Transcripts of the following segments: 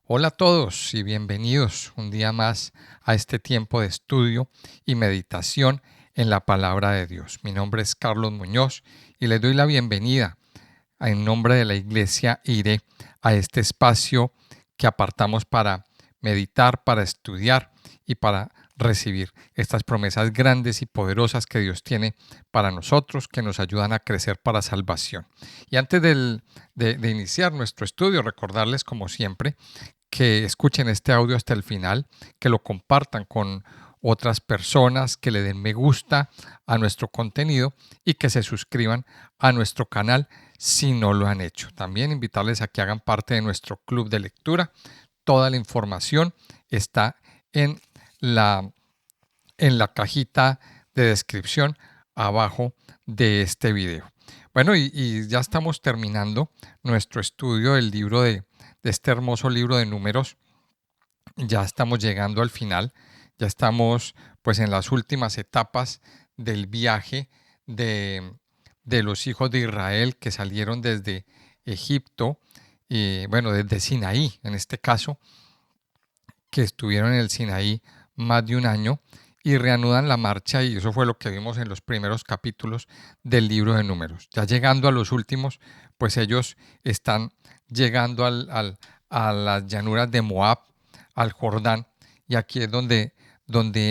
Hola a todos y bienvenidos un día más a este tiempo de estudio y meditación en la palabra de Dios. Mi nombre es Carlos Muñoz y les doy la bienvenida en nombre de la Iglesia IRE a este espacio que apartamos para meditar, para estudiar y para recibir estas promesas grandes y poderosas que Dios tiene para nosotros, que nos ayudan a crecer para salvación. Y antes de iniciar nuestro estudio, recordarles como siempre que escuchen este audio hasta el final, que lo compartan con otras personas, que le den me gusta a nuestro contenido y que se suscriban a nuestro canal si no lo han hecho. También invitarles a que hagan parte de nuestro club de lectura. Toda la información está en la, en la cajita de descripción abajo de este video. Bueno, y ya estamos terminando nuestro estudio del libro de este hermoso libro de Números. Ya estamos llegando al final, ya estamos pues en las últimas etapas del viaje de, de los hijos de Israel que salieron desde Egipto, y bueno, desde Sinaí en este caso, que estuvieron en el Sinaí más de un año y reanudan la marcha, y eso fue lo que vimos en los primeros capítulos del libro de Números. Ya llegando a los últimos, pues ellos están llegando a las llanuras de Moab, al Jordán, y aquí es donde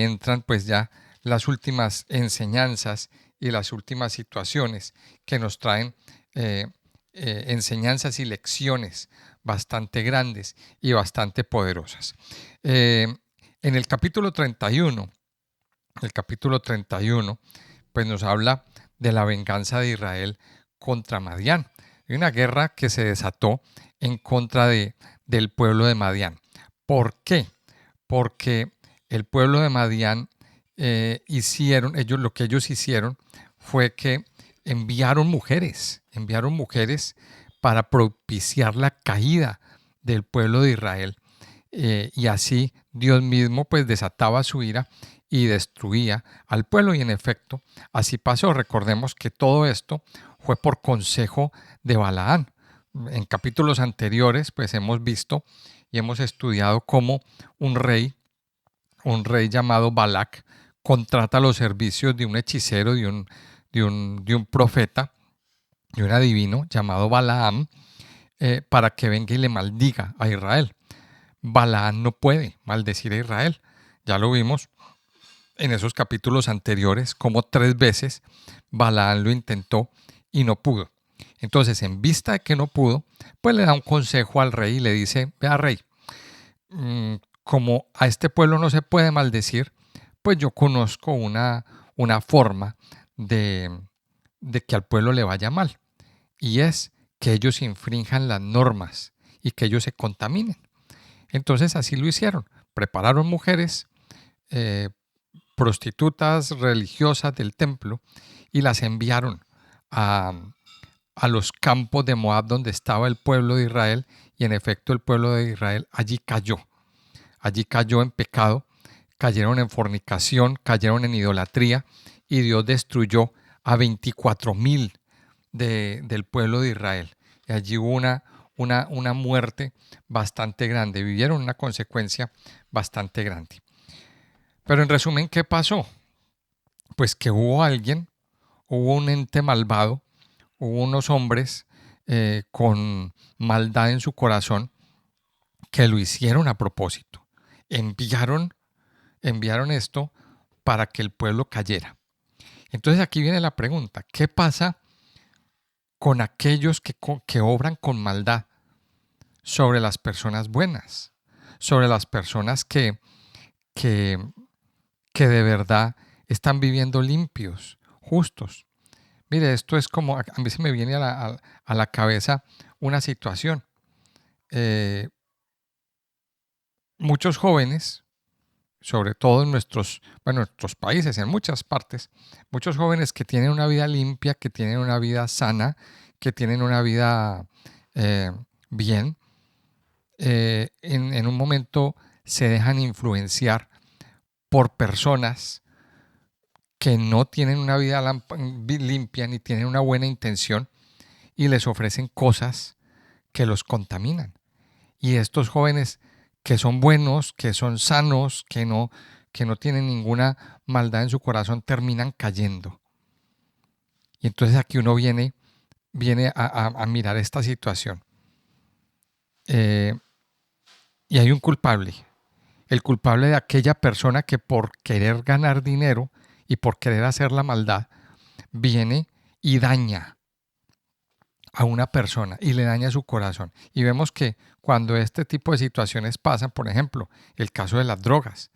entran pues ya las últimas enseñanzas y las últimas situaciones que nos traen enseñanzas y lecciones bastante grandes y bastante poderosas. Eh, en el capítulo 31, pues nos habla de la venganza de Israel contra Madián. Hay una guerra que se desató en contra del pueblo de Madián. ¿Por qué? Porque el pueblo de Madián lo que ellos hicieron fue que enviaron mujeres para propiciar la caída del pueblo de Israel, y así Dios mismo pues desataba su ira y destruía al pueblo, y en efecto así pasó. Recordemos que todo esto fue por consejo de Balaán. En capítulos anteriores pues hemos visto y hemos estudiado cómo un rey llamado Balac contrata los servicios de un hechicero, de un profeta, de un adivino llamado Balaam, para que venga y le maldiga a Israel. Balaam no puede maldecir a Israel. Ya lo vimos en esos capítulos anteriores, como 3 veces Balaam lo intentó y no pudo. Entonces, en vista de que no pudo, pues le da un consejo al rey y le dice: vea, rey, como a este pueblo no se puede maldecir, pues yo conozco una forma de que al pueblo le vaya mal, y es que ellos infrinjan las normas y que ellos se contaminen. Entonces así lo hicieron. Prepararon mujeres, eh, prostitutas religiosas del templo, y las enviaron a, a los campos de Moab donde estaba el pueblo de Israel, y en efecto el pueblo de Israel allí cayó. Allí cayó en pecado, cayeron en fornicación, cayeron en idolatría, y Dios destruyó a 24,000 del pueblo de Israel. Y allí hubo una muerte bastante grande, vivieron una consecuencia bastante grande. Pero en resumen, ¿qué pasó? Pues que hubo un ente malvado, hubo unos hombres con maldad en su corazón que lo hicieron a propósito. Enviaron, enviaron esto para que el pueblo cayera. Entonces aquí viene la pregunta: ¿qué pasa con aquellos que obran con maldad sobre las personas buenas, sobre las personas que, que de verdad están viviendo limpios, justos? Mire, esto es como, a mí se me viene a la cabeza una situación. Eh, Muchos jóvenes, sobre todo en nuestros países, en muchas partes, muchos jóvenes que tienen una vida limpia, que tienen una vida sana, que tienen una vida eh, bien, en un momento se dejan influenciar por personas que no tienen una vida limpia ni tienen una buena intención, y les ofrecen cosas que los contaminan. Y estos jóvenes que son buenos, que son sanos, que no tienen ninguna maldad en su corazón, terminan cayendo. Y entonces aquí uno viene a mirar esta situación. Eh, y hay un culpable. El culpable de aquella persona que por querer ganar dinero y por querer hacer la maldad, viene y daña a una persona y le daña su corazón. Y vemos que cuando este tipo de situaciones pasan, por ejemplo, el caso de las drogas,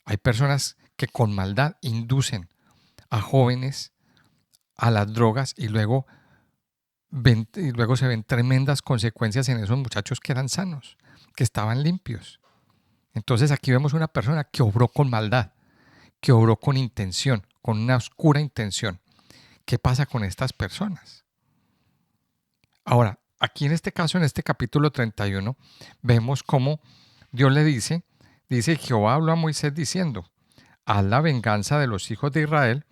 hay personas que con maldad inducen a jóvenes a las drogas y luego se ven tremendas consecuencias en esos muchachos que eran sanos, que estaban limpios. Entonces aquí vemos una persona que obró con maldad, que obró con intención, con una oscura intención. ¿Qué pasa con estas personas? Ahora, aquí en este caso, en este capítulo 31, vemos cómo Dios le dice Jehová habló a Moisés diciendo, haz la venganza de los hijos de Israel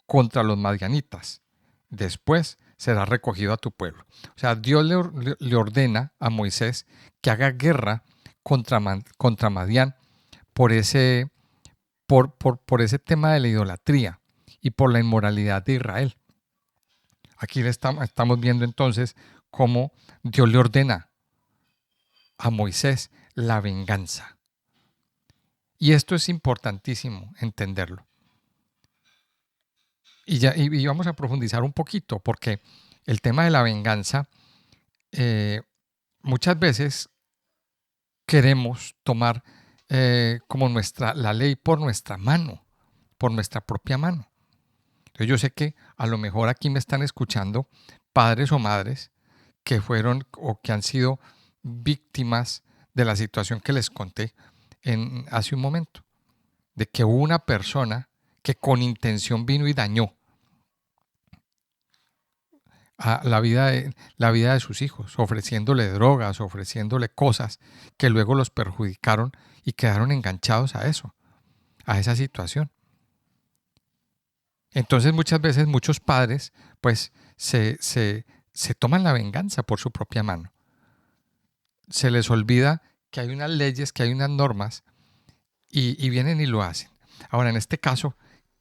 contra los madianitas. Después será recogido a tu pueblo. O sea, Dios le ordena a Moisés que haga guerra contra Madián por ese tema de la idolatría y por la inmoralidad de Israel. Aquí estamos viendo entonces cómo Dios le ordena a Moisés la venganza. Y esto es importantísimo entenderlo. Y vamos a profundizar un poquito, porque el tema de la venganza, muchas veces queremos tomar como la ley por nuestra mano, por nuestra propia mano. Entonces yo sé que a lo mejor aquí me están escuchando padres o madres que fueron o que han sido víctimas de la situación que les conté hace un momento, de que hubo una persona que con intención vino y dañó a la vida de sus hijos, ofreciéndole drogas, ofreciéndole cosas que luego los perjudicaron y quedaron enganchados a eso, a esa situación. Entonces muchas veces muchos padres pues se toman la venganza por su propia mano. Se les olvida que hay unas leyes, que hay unas normas y vienen y lo hacen. Ahora, en este caso,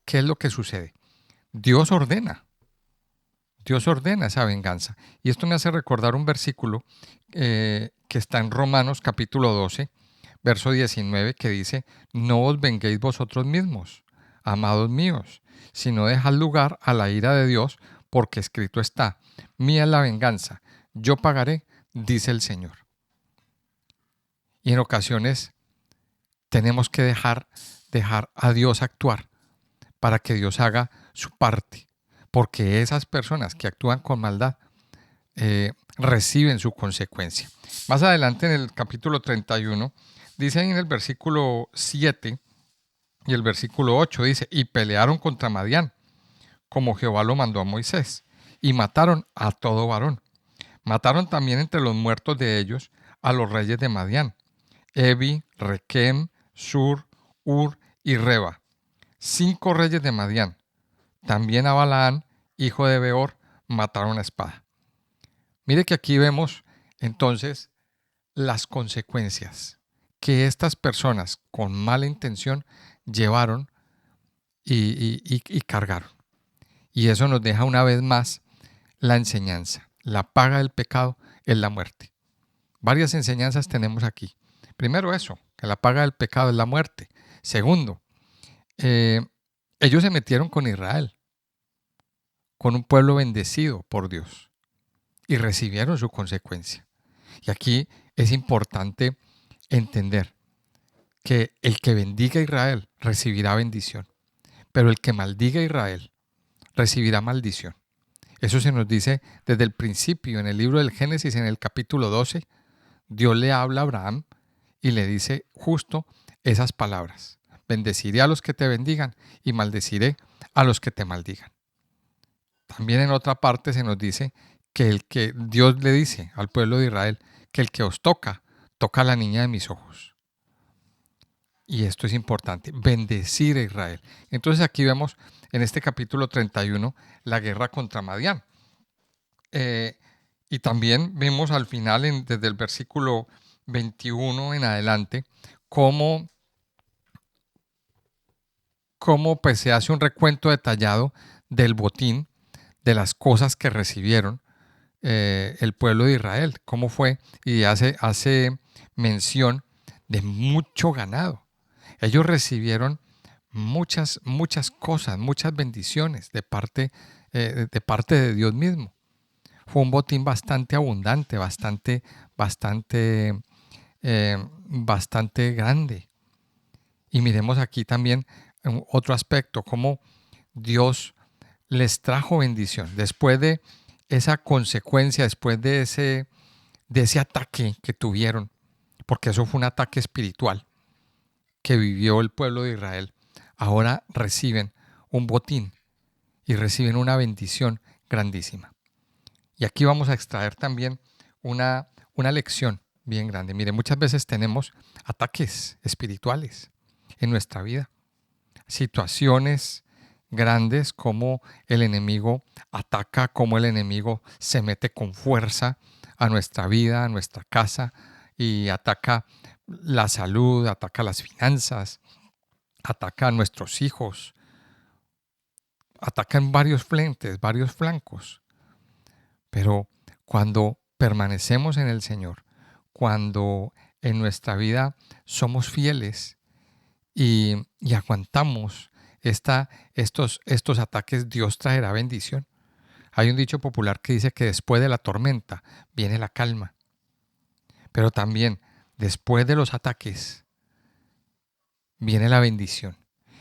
¿qué es lo que sucede? Dios ordena esa venganza. Y esto me hace recordar un versículo que está en Romanos capítulo 12, verso 19, que dice, no os venguéis vosotros mismos, amados míos, sino dejad lugar a la ira de Dios, porque escrito está, mía es la venganza, yo pagaré, dice el Señor. Y en ocasiones tenemos que dejar a Dios actuar para que Dios haga su parte, porque esas personas que actúan con maldad reciben su consecuencia. Más adelante en el capítulo 31, dice ahí en el versículo 7 y el versículo 8, dice, y pelearon contra Madián, como Jehová lo mandó a Moisés, y mataron a todo varón. Mataron también entre los muertos de ellos a los reyes de Madián, Evi, Requem, Sur, Ur y Reba, 5 reyes de Madián. También a Balaán, hijo de Beor, mataron a espada. Mire que aquí vemos entonces las consecuencias que estas personas con mala intención llevaron y cargaron. Y eso nos deja una vez más la enseñanza. La paga del pecado es la muerte. Varias enseñanzas tenemos aquí. Primero eso, que la paga del pecado es la muerte. Segundo, ellos se metieron con Israel, con un pueblo bendecido por Dios, y recibieron su consecuencia. Y aquí es importante entender que el que bendiga a Israel recibirá bendición, pero el que maldiga a Israel recibirá maldición. Eso se nos dice desde el principio en el libro del Génesis, en el capítulo 12. Dios le habla a Abraham y le dice justo esas palabras. Bendeciré a los que te bendigan y maldeciré a los que te maldigan. También en otra parte se nos dice que Dios le dice al pueblo de Israel que el que os toca a la niña de mis ojos. Y esto es importante, bendecir a Israel. Entonces aquí vemos en este capítulo 31 la guerra contra Madián. Y también vemos al final, desde el versículo 21 en adelante, cómo pues se hace un recuento detallado del botín, de las cosas que recibieron el pueblo de Israel, cómo fue, y hace mención de mucho ganado. Ellos recibieron muchas cosas, muchas bendiciones de parte de Dios mismo. Fue un botín bastante abundante, bastante grande. Y miremos aquí también otro aspecto, cómo Dios les trajo bendición. Después de esa consecuencia, después de ese ataque que tuvieron, porque eso fue un ataque espiritual que vivió el pueblo de Israel, ahora reciben un botín y reciben una bendición grandísima. Y aquí vamos a extraer también una lección bien grande. Mire, muchas veces tenemos ataques espirituales en nuestra vida, situaciones grandes como el enemigo ataca, como el enemigo se mete con fuerza a nuestra vida, a nuestra casa y ataca la salud, ataca las finanzas, ataca a nuestros hijos, ataca en varios frentes, varios flancos. Pero cuando permanecemos en el Señor, cuando en nuestra vida somos fieles y aguantamos estos ataques, Dios traerá bendición. Hay un dicho popular que dice que después de la tormenta viene la calma, pero también después de los ataques viene la bendición.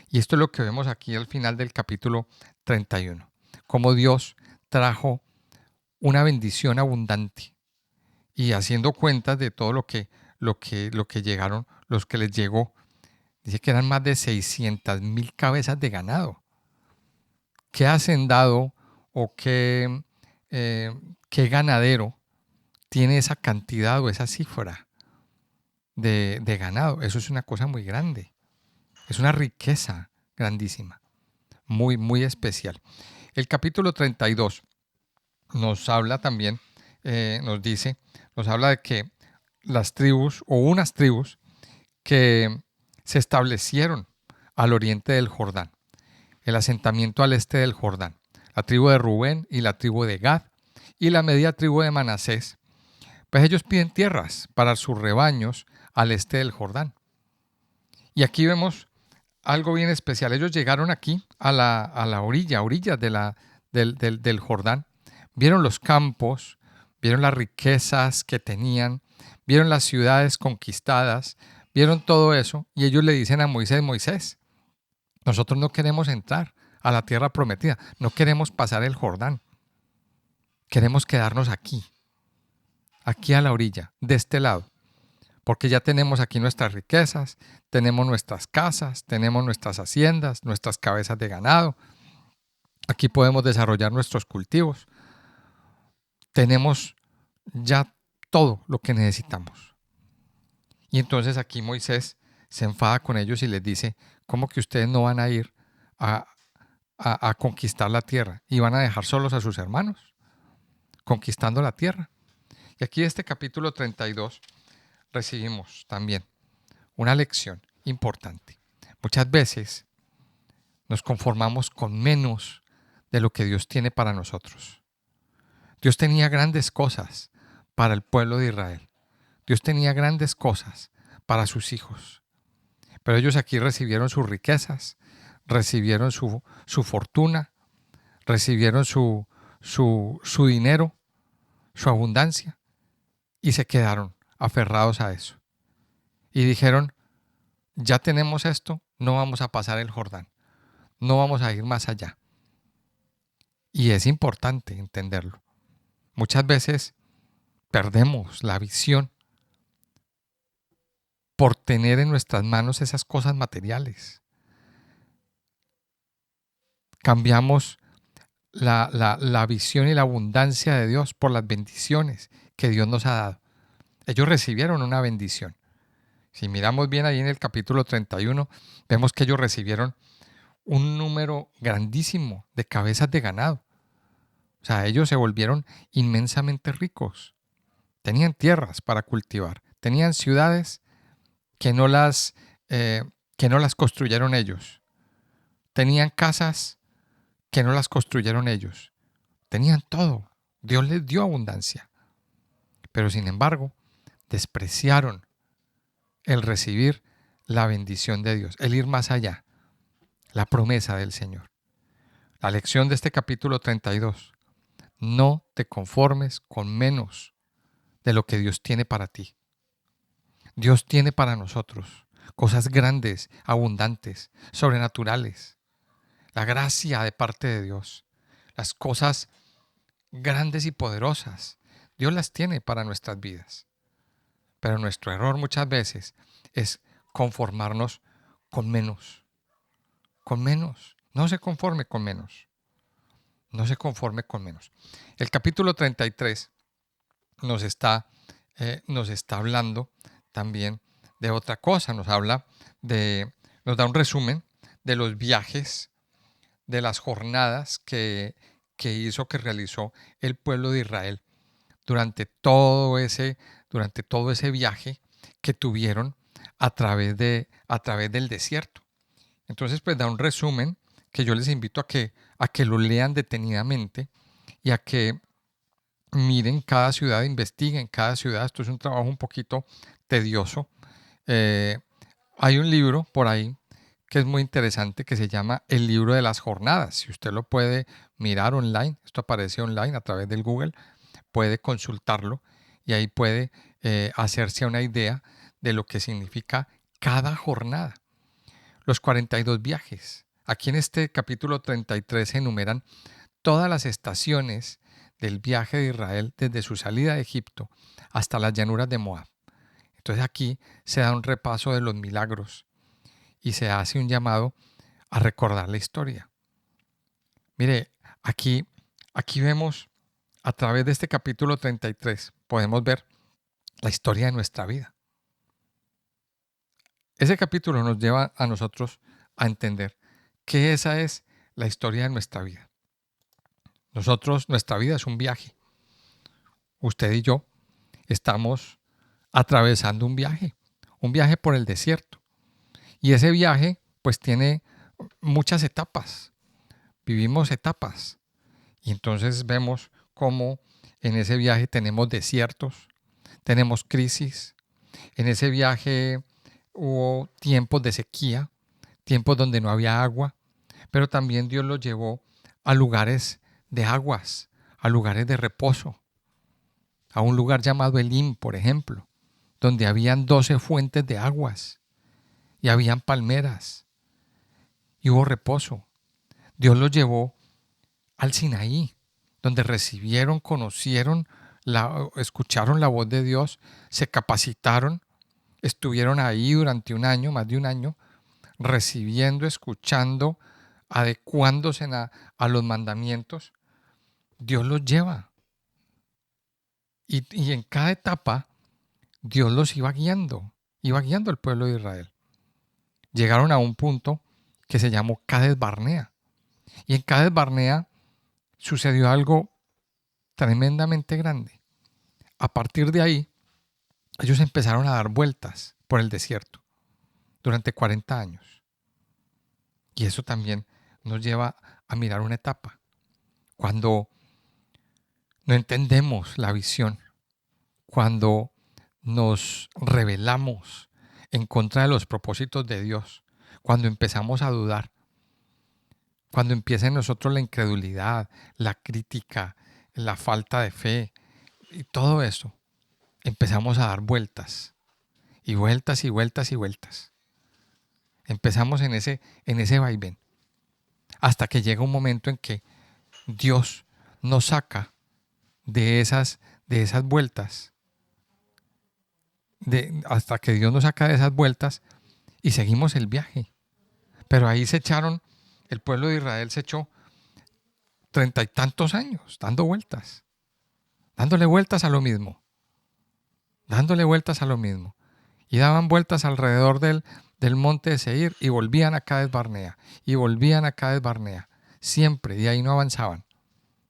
Y esto es lo que vemos aquí al final del capítulo 31, cómo Dios trajo una bendición abundante y haciendo cuentas de todo lo que llegaron, los que les llegó, dice que eran más de 600,000 cabezas de ganado. ¿Qué hacendado o qué ganadero tiene esa cantidad o esa cifra de ganado? Eso es una cosa muy grande. Es una riqueza grandísima, muy especial. El capítulo 32 nos habla también, nos habla de que las tribus o unas tribus que se establecieron al oriente del Jordán, el asentamiento al este del Jordán, la tribu de Rubén y la tribu de Gad y la media tribu de Manasés, pues ellos piden tierras para sus rebaños al este del Jordán. Y aquí vemos algo bien especial. Ellos llegaron aquí a la orilla del Jordán, vieron los campos, vieron las riquezas que tenían, vieron las ciudades conquistadas, vieron todo eso y ellos le dicen a Moisés, Moisés, nosotros no queremos entrar a la tierra prometida, no queremos pasar el Jordán, queremos quedarnos aquí a la orilla, de este lado, porque ya tenemos aquí nuestras riquezas, tenemos nuestras casas, tenemos nuestras haciendas, nuestras cabezas de ganado, aquí podemos desarrollar nuestros cultivos, tenemos ya todo lo que necesitamos. Y entonces aquí Moisés se enfada con ellos y les dice, ¿cómo que ustedes no van a ir a conquistar la tierra y van a dejar solos a sus hermanos conquistando la tierra? Y aquí de este capítulo 32 recibimos también una lección importante. Muchas veces nos conformamos con menos de lo que Dios tiene para nosotros. Dios tenía grandes cosas para el pueblo de Israel. Dios tenía grandes cosas para sus hijos. Pero ellos aquí recibieron sus riquezas, recibieron su fortuna, recibieron su dinero, su abundancia, y se quedaron aferrados a eso. Y dijeron, ya tenemos esto, no vamos a pasar el Jordán, no vamos a ir más allá. Y es importante entenderlo. Muchas veces perdemos la visión por tener en nuestras manos esas cosas materiales. Cambiamos la visión y la abundancia de Dios por las bendiciones que Dios nos ha dado. Ellos recibieron una bendición. Si miramos bien ahí en el capítulo 31, vemos que ellos recibieron un número grandísimo de cabezas de ganado. O sea, ellos se volvieron inmensamente ricos. Tenían tierras para cultivar, Tenían ciudades que no las, que no las construyeron ellos. Tenían casas que no las construyeron ellos. Tenían todo. Dios les dio abundancia. Pero sin embargo, despreciaron el recibir la bendición de Dios, el ir más allá, la promesa del Señor. La lección de este capítulo 32. No te conformes con menos de lo que Dios tiene para ti. Dios tiene para nosotros cosas grandes, abundantes, sobrenaturales. La gracia de parte de Dios, las cosas grandes y poderosas, Dios las tiene para nuestras vidas. Pero nuestro error muchas veces es conformarnos con menos. Con menos. No se conforme con menos. No se conforme con menos. El capítulo 33 nos está hablando también de otra cosa. Nos da un resumen de los viajes, de las jornadas que realizó el pueblo de Israel durante todo ese viaje que tuvieron a través del desierto. Entonces, pues da un resumen que yo les invito a que lo lean detenidamente y a que miren cada ciudad, investiguen cada ciudad. Esto es un trabajo un poquito tedioso. Hay un libro por ahí que es muy interesante que se llama El Libro de las Jornadas. Si usted lo puede mirar online, esto aparece online a través del Google, puede consultarlo y ahí puede hacerse una idea de lo que significa cada jornada. Los 42 viajes. Aquí en este capítulo 33 se enumeran todas las estaciones del viaje de Israel desde su salida de Egipto hasta las llanuras de Moab. Entonces aquí se da un repaso de los milagros y se hace un llamado a recordar la historia. Mire, aquí vemos, a través de este capítulo 33, podemos ver la historia de nuestra vida. Ese capítulo nos lleva a nosotros a entender que esa es la historia de nuestra vida. Nuestra vida es un viaje. Usted y yo estamos atravesando un viaje por el desierto. Y ese viaje pues tiene muchas etapas. Vivimos etapas. Y entonces vemos cómo en ese viaje tenemos desiertos, tenemos crisis. En ese viaje hubo tiempos de sequía, tiempos donde no había agua, pero también Dios los llevó a lugares de aguas, a lugares de reposo, a un lugar llamado Elim, por ejemplo, donde habían 12 fuentes de aguas y habían palmeras y hubo reposo. Dios los llevó al Sinaí, donde recibieron, conocieron, escucharon la voz de Dios, se capacitaron, estuvieron ahí durante un año, más de un año, recibiendo, escuchando, adecuándose a los mandamientos. Dios los lleva. Y en cada etapa, Dios los iba guiando al pueblo de Israel. Llegaron a un punto que se llamó Cades Barnea. Y en Cades Barnea sucedió algo tremendamente grande. A partir de ahí, ellos empezaron a dar vueltas por el desierto durante 40 años. Y eso también nos lleva a mirar una etapa. Cuando no entendemos la visión, cuando nos rebelamos en contra de los propósitos de Dios, cuando empezamos a dudar, cuando empieza en nosotros la incredulidad, la crítica, la falta de fe y todo eso, empezamos a dar vueltas y vueltas y vueltas y vueltas. Empezamos en ese vaivén hasta que llega un momento en que Dios nos saca de esas vueltas, hasta que Dios nos saca de esas vueltas y seguimos el viaje. Pero ahí el pueblo de Israel se echó 30 y tantos años dando vueltas, dándole vueltas a lo mismo, y daban vueltas alrededor del monte de Seir y volvían a Cades Barnea siempre, y ahí no avanzaban.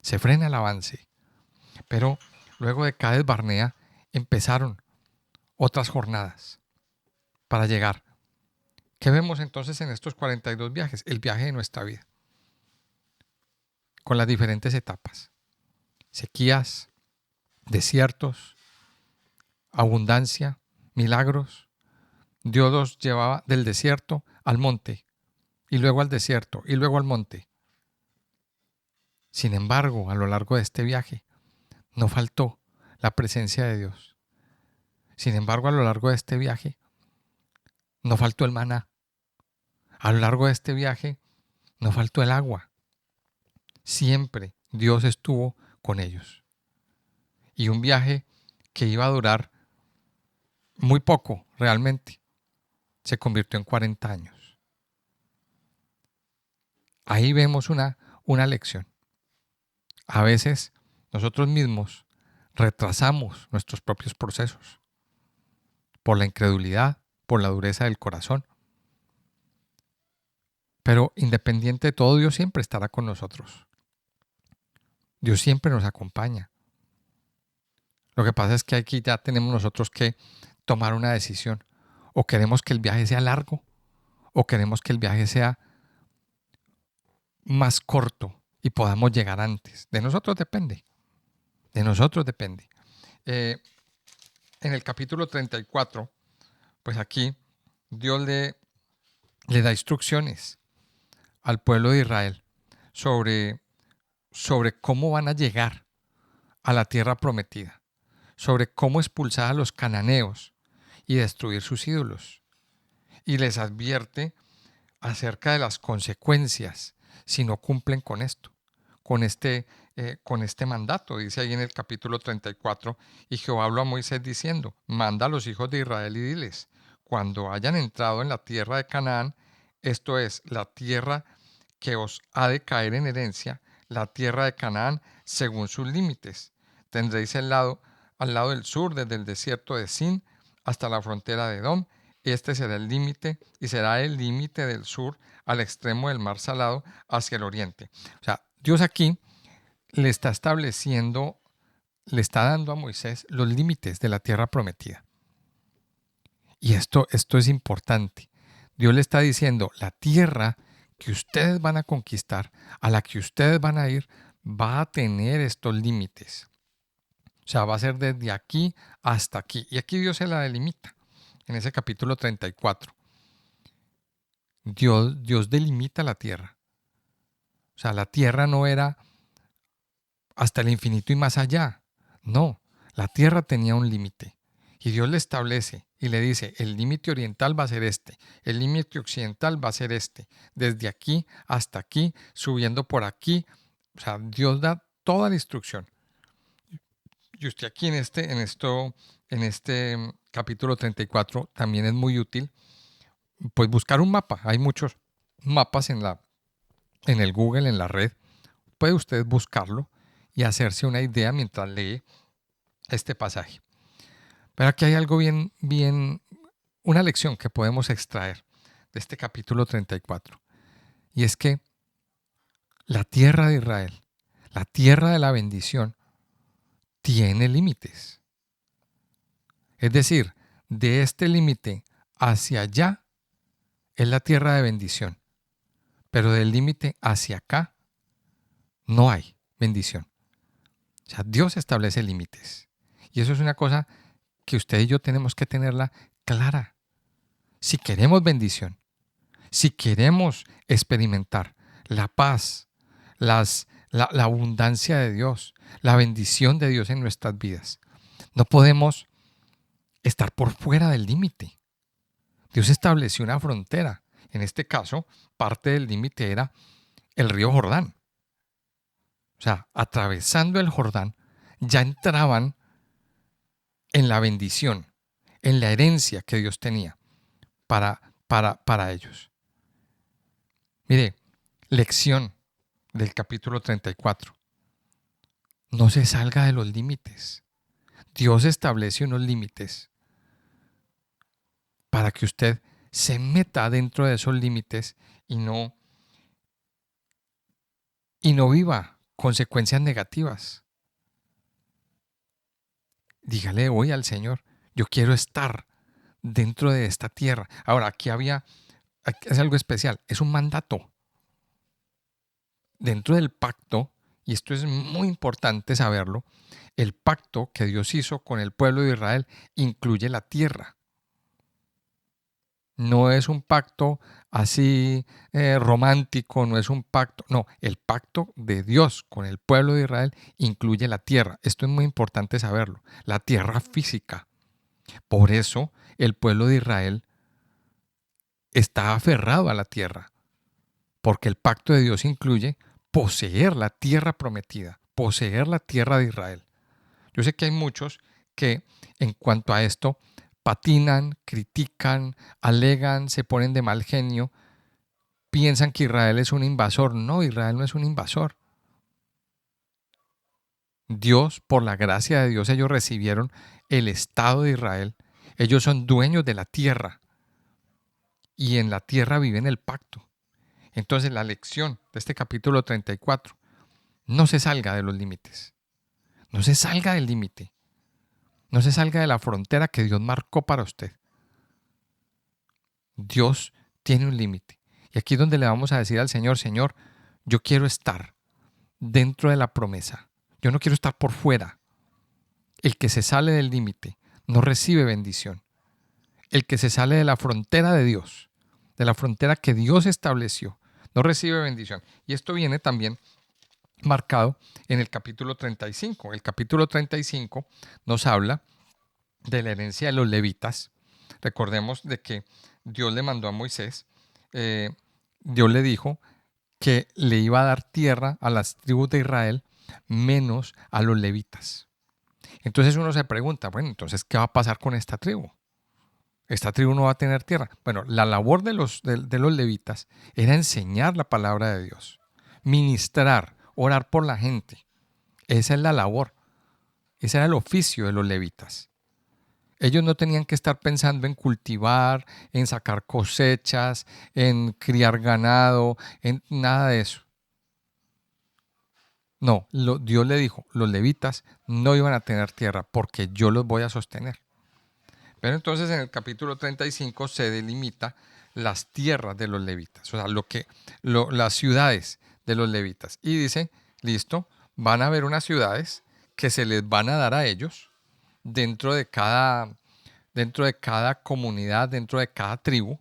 Se frena el avance. Pero luego de Cades Barnea empezaron otras jornadas para llegar. ¿Qué vemos entonces en estos 42 viajes? El viaje de nuestra vida, con las diferentes etapas. Sequías, desiertos, abundancia, milagros. Dios los llevaba del desierto al monte, y luego al desierto, y luego al monte. Sin embargo, a lo largo de este viaje, no faltó la presencia de Dios. Sin embargo, a lo largo de este viaje, no faltó el maná. A lo largo de este viaje, no faltó el agua. Siempre Dios estuvo con ellos. Y un viaje que iba a durar muy poco, realmente, se convirtió en 40 años. Ahí vemos una lección. A veces nosotros mismos retrasamos nuestros propios procesos por la incredulidad, por la dureza del corazón. Pero independiente de todo, Dios siempre estará con nosotros. Dios siempre nos acompaña. Lo que pasa es que aquí ya tenemos nosotros que tomar una decisión. O queremos que el viaje sea largo, o queremos que el viaje sea más corto y podamos llegar antes. De nosotros depende. De nosotros depende. En el capítulo 34, pues aquí Dios le da instrucciones al pueblo de Israel sobre cómo van a llegar a la tierra prometida, sobre cómo expulsar a los cananeos y destruir sus ídolos. Y les advierte acerca de las consecuencias si no cumplen con esto, con este mandato. Dice ahí en el capítulo 34, y Jehová habló a Moisés diciendo, manda a los hijos de Israel y diles, cuando hayan entrado en la tierra de Canaán, esto es, la tierra que os ha de caer en herencia, la tierra de Canaán, según sus límites. Tendréis al lado del sur, desde el desierto de Sin hasta la frontera de Edom. Este será el límite y será el límite del sur al extremo del mar Salado hacia el oriente. O sea, Dios aquí le está estableciendo, le está dando a Moisés los límites de la tierra prometida. Y esto es importante. Dios le está diciendo, la tierra que ustedes van a conquistar, a la que ustedes van a ir, va a tener estos límites. O sea, va a ser desde aquí hasta aquí. Y aquí Dios se la delimita en ese capítulo 34. Dios delimita la tierra. O sea, la tierra no era hasta el infinito y más allá. No, la tierra tenía un límite. Y Dios le establece y le dice, el límite oriental va a ser este, el límite occidental va a ser este, desde aquí hasta aquí, subiendo por aquí. O sea, Dios da toda la instrucción. Y usted aquí en este capítulo 34 también es muy útil, pues buscar un mapa. Hay muchos mapas en el Google, en la red. Puede usted buscarlo y hacerse una idea mientras lee este pasaje. Pero aquí hay algo una lección que podemos extraer de este capítulo 34. Y es que la tierra de Israel, la tierra de la bendición, tiene límites. Es decir, de este límite hacia allá es la tierra de bendición. Pero del límite hacia acá no hay bendición. O sea, Dios establece límites. Y eso es una cosa que usted y yo tenemos que tenerla clara. Si queremos bendición, si queremos experimentar la paz, la abundancia de Dios, la bendición de Dios en nuestras vidas, no podemos estar por fuera del límite. Dios estableció una frontera. En este caso, parte del límite era el río Jordán. O sea, atravesando el Jordán, ya entraban en la bendición, en la herencia que Dios tenía para ellos. Mire, lección del capítulo 34. No se salga de los límites. Dios establece unos límites para que usted se meta dentro de esos límites y no viva consecuencias negativas. Dígale hoy al Señor, Yo quiero estar dentro de esta tierra. Ahora, aquí es algo especial, es un mandato. Dentro del pacto, y esto es muy importante saberlo, el pacto que Dios hizo con el pueblo de Israel incluye la tierra. No es un pacto así romántico, no es un pacto, no, el pacto de Dios con el pueblo de Israel incluye la tierra. Esto es muy importante saberlo, la tierra física. Por eso el pueblo de Israel está aferrado a la tierra, porque el pacto de Dios incluye poseer la tierra prometida, poseer la tierra de Israel. Yo sé que hay muchos que en cuanto a esto patinan, critican, alegan, se ponen de mal genio, piensan que Israel es un invasor. No, Israel no es un invasor. Dios, por la gracia de Dios, ellos recibieron el Estado de Israel. Ellos son dueños de la tierra y en la tierra viven el pacto. Entonces la lección de este capítulo 34, no se salga de los límites, no se salga del límite, no se salga de la frontera que Dios marcó para usted. Dios tiene un límite. Y aquí es donde le vamos a decir al Señor, Señor, yo quiero estar dentro de la promesa. Yo no quiero estar por fuera. El que se sale del límite no recibe bendición. El que se sale de la frontera de Dios, de la frontera que Dios estableció, no recibe bendición. Y esto viene también marcado en el capítulo 35. El capítulo 35 nos habla de la herencia de los levitas. Recordemos de que Dios le mandó a Moisés, Dios le dijo que le iba a dar tierra a las tribus de Israel menos a los levitas. Entonces uno se pregunta, bueno, entonces, ¿qué va a pasar con esta tribu? Esta tribu no va a tener tierra. Bueno, la labor de los levitas era enseñar la palabra de Dios, ministrar, orar por la gente. Esa es la labor. Ese era el oficio de los levitas. Ellos no tenían que estar pensando en cultivar, en sacar cosechas, en criar ganado, en nada de eso. No, Dios le dijo, los levitas no iban a tener tierra porque yo los voy a sostener. Pero entonces en el capítulo 35 se delimita las tierras de los levitas, o sea, las ciudades de los levitas. Y dice, listo, van a haber unas ciudades que se les van a dar a ellos dentro de cada comunidad, dentro de cada tribu.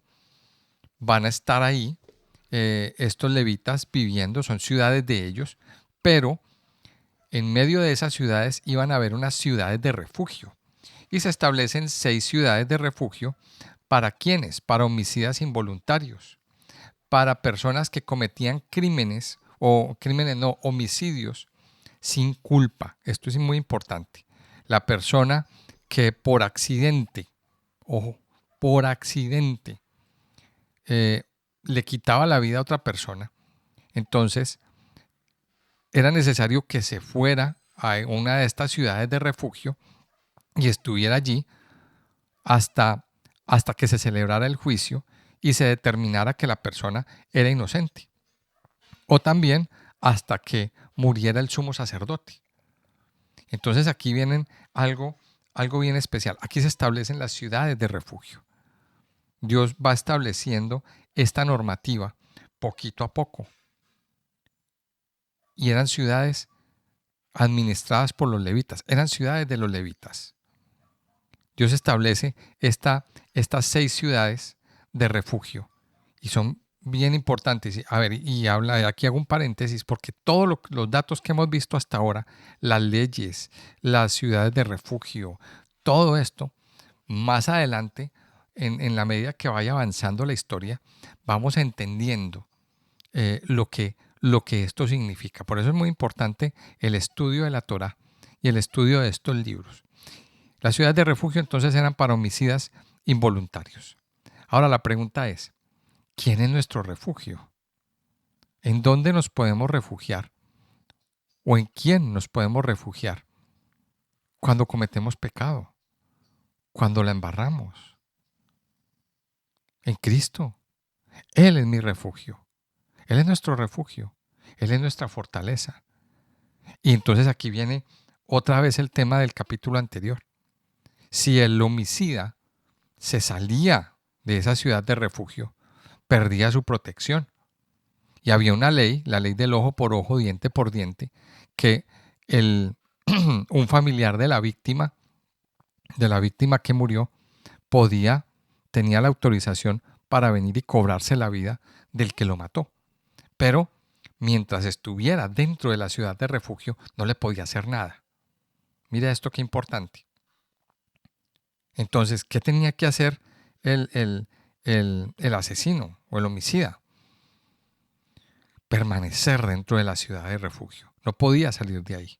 Van a estar ahí estos levitas viviendo, son ciudades de ellos, pero en medio de esas ciudades iban a haber unas ciudades de refugio. Y se establecen 6 ciudades de refugio. ¿Para quiénes? Para homicidas involuntarios, para personas que cometían homicidios sin culpa. Esto es muy importante. La persona que por accidente, ojo, por accidente, le quitaba la vida a otra persona, entonces era necesario que se fuera a una de estas ciudades de refugio y estuviera allí hasta que se celebrara el juicio y se determinara que la persona era inocente. O también hasta que muriera el sumo sacerdote. Entonces aquí vienen algo bien especial. Aquí se establecen las ciudades de refugio. Dios va estableciendo esta normativa poquito a poco. Y eran ciudades administradas por los levitas, eran ciudades de los levitas. Dios establece estas 6 ciudades de refugio y son bien importantes. A ver, aquí hago un paréntesis porque todos los datos que hemos visto hasta ahora, las leyes, las ciudades de refugio, todo esto, más adelante, en la medida que vaya avanzando la historia, vamos entendiendo lo que esto significa. Por eso es muy importante el estudio de la Torá y el estudio de estos libros. Las ciudades de refugio entonces eran para homicidas involuntarios. Ahora la pregunta es, ¿quién es nuestro refugio? ¿En dónde nos podemos refugiar? ¿O en quién nos podemos refugiar cuando cometemos pecado? Cuando la embarramos. En Cristo. Él es mi refugio. Él es nuestro refugio. Él es nuestra fortaleza. Y entonces aquí viene otra vez el tema del capítulo anterior. Si el homicida se salía de esa ciudad de refugio, perdía su protección. Y había una ley, la ley del ojo por ojo, diente por diente, que un familiar de la víctima que murió, tenía la autorización para venir y cobrarse la vida del que lo mató. Pero mientras estuviera dentro de la ciudad de refugio, no le podía hacer nada. Mira esto qué importante. Entonces, ¿qué tenía que hacer el asesino o el homicida? Permanecer dentro de la ciudad de refugio. No podía salir de ahí.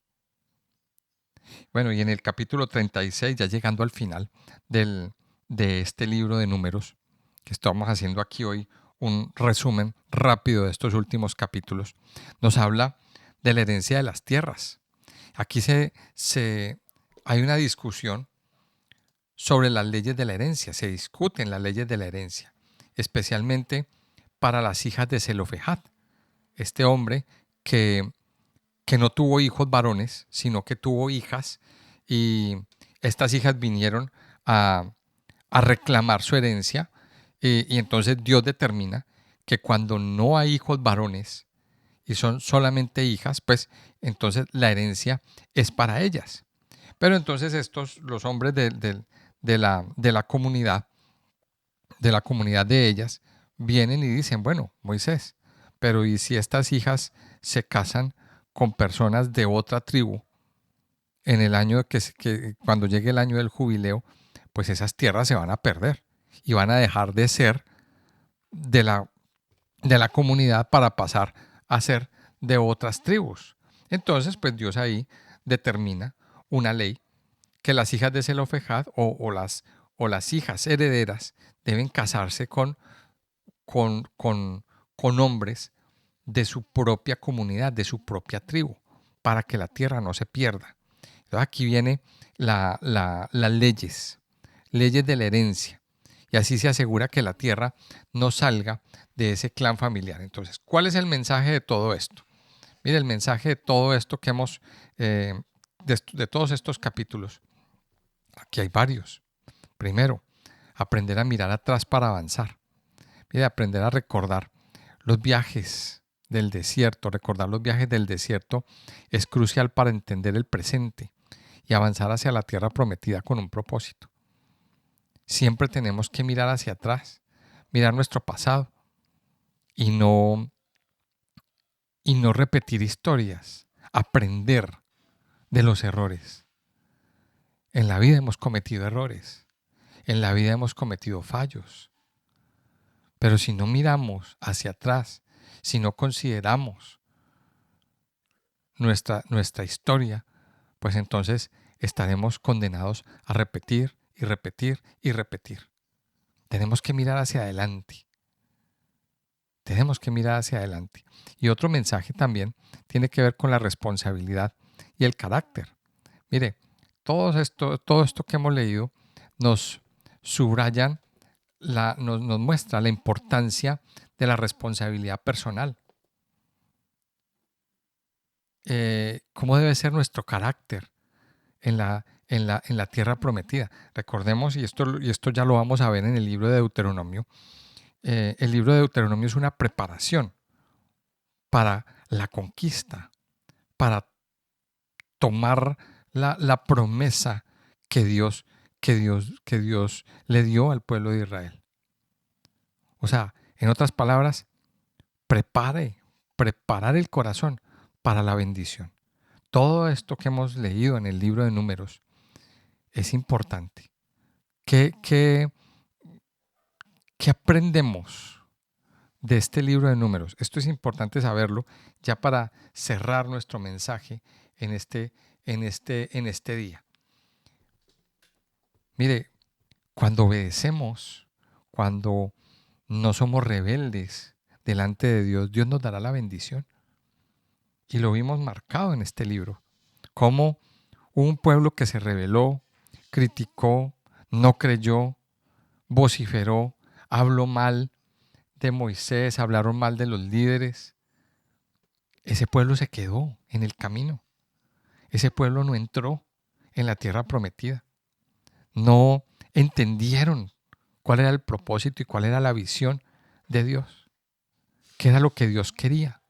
Bueno, y en el capítulo 36, ya llegando al final de este libro de Números, que estamos haciendo aquí hoy un resumen rápido de estos últimos capítulos, nos habla de la herencia de las tierras. Aquí hay una discusión sobre las leyes de la herencia, se discuten las leyes de la herencia, especialmente para las hijas de Zelofejad, este hombre que no tuvo hijos varones, sino que tuvo hijas, y estas hijas vinieron a reclamar su herencia, y entonces Dios determina que cuando no hay hijos varones y son solamente hijas, pues entonces la herencia es para ellas. Pero entonces los hombres de la comunidad, de ellas, vienen y dicen, bueno, Moisés, pero ¿y si estas hijas se casan con personas de otra tribu en el año cuando llegue el año del jubileo, pues esas tierras se van a perder y van a dejar de ser de la comunidad para pasar a ser de otras tribus? Entonces, pues Dios ahí determina una ley que las hijas de Zelofejad o las hijas herederas deben casarse con hombres de su propia comunidad, de su propia tribu, para que la tierra no se pierda. Entonces aquí viene las leyes de la herencia, y así se asegura que la tierra no salga de ese clan familiar. Entonces, ¿cuál es el mensaje de todo esto? Mire, el mensaje de todo esto que de todos estos capítulos, aquí hay varios. Primero, aprender a mirar atrás para avanzar. Mire, aprender a recordar los viajes del desierto. Recordar los viajes del desierto es crucial para entender el presente y avanzar hacia la tierra prometida con un propósito. Siempre tenemos que mirar hacia atrás, mirar nuestro pasado y no repetir historias, aprender de los errores. En la vida hemos cometido errores, en la vida hemos cometido fallos, pero si no miramos hacia atrás, si no consideramos nuestra historia, pues entonces estaremos condenados a repetir y repetir y repetir. Tenemos que mirar hacia adelante. Tenemos que mirar hacia adelante. Y otro mensaje también tiene que ver con la responsabilidad y el carácter. Mire, todo esto que hemos leído nos subrayan, nos muestra la importancia de la responsabilidad personal. Cómo debe ser nuestro carácter en la tierra prometida. Recordemos, y esto ya lo vamos a ver en el libro de Deuteronomio, el libro de Deuteronomio es una preparación para la conquista, para tomar la promesa que Dios le dio al pueblo de Israel. O sea, en otras palabras, preparar el corazón para la bendición. Todo esto que hemos leído en el libro de Números es importante. ¿Qué aprendemos de este libro de Números? Esto es importante saberlo ya para cerrar nuestro mensaje en este día. Mire, cuando obedecemos, cuando no somos rebeldes delante de Dios, Dios nos dará la bendición. Y lo vimos marcado en este libro. Cómo un pueblo que se rebeló, criticó, no creyó, vociferó, habló mal de Moisés, hablaron mal de los líderes. Ese pueblo se quedó en el camino. Ese pueblo no entró en la tierra prometida. No entendieron cuál era el propósito y cuál era la visión de Dios. ¿Qué era lo que Dios quería?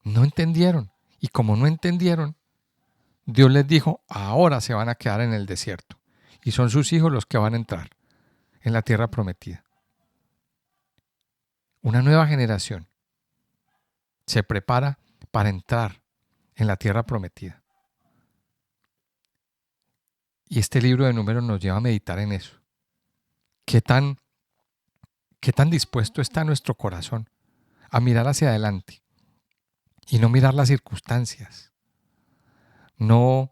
No entendieron. Y como no entendieron, Dios les dijo, ahora se van a quedar en el desierto. Y son sus hijos los que van a entrar en la tierra prometida. Una nueva generación se prepara para entrar en la tierra prometida. Y este libro de Números nos lleva a meditar en eso. ¿Qué tan dispuesto está nuestro corazón a mirar hacia adelante y no mirar las circunstancias? No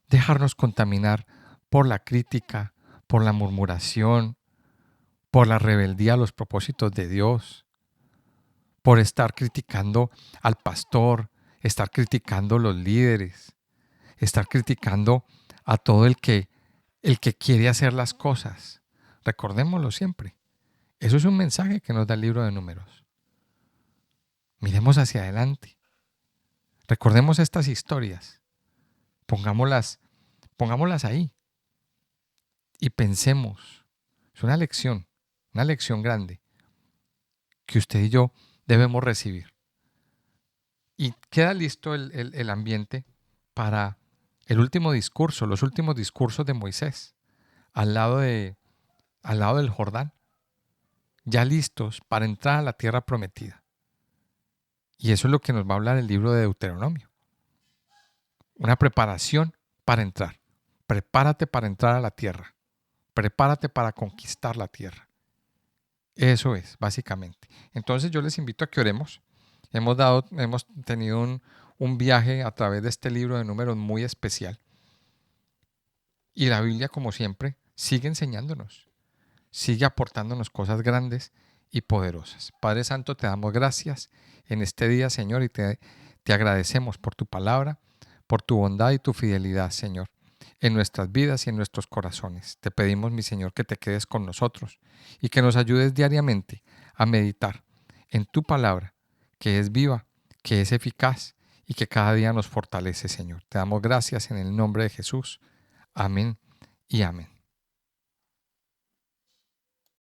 dejarnos contaminar por la crítica, por la murmuración, por la rebeldía a los propósitos de Dios, por estar criticando al pastor, estar criticando a los líderes, estar criticando a todo el que quiere hacer las cosas. Recordémoslo siempre. Eso es un mensaje que nos da el libro de Números. Miremos hacia adelante. Recordemos estas historias. Pongámoslas ahí y pensemos. Es una lección grande que usted y yo debemos recibir. Y queda listo el ambiente para el último discurso, los últimos discursos de Moisés, al lado del Jordán, ya listos para entrar a la tierra prometida. Y eso es lo que nos va a hablar el libro de Deuteronomio. Una preparación para entrar. Prepárate para entrar a la tierra. Prepárate para conquistar la tierra. Eso es, básicamente. Entonces yo les invito a que oremos. Hemos tenido un viaje a través de este libro de Números muy especial. Y la Biblia, como siempre, sigue enseñándonos. Sigue aportándonos cosas grandes y poderosas. Padre Santo, te damos gracias en este día, Señor, y te agradecemos por tu palabra, por tu bondad y tu fidelidad, Señor, en nuestras vidas y en nuestros corazones. Te pedimos, mi Señor, que te quedes con nosotros y que nos ayudes diariamente a meditar en tu palabra, que es viva, que es eficaz y que cada día nos fortalece, Señor. Te damos gracias en el nombre de Jesús. Amén y amén.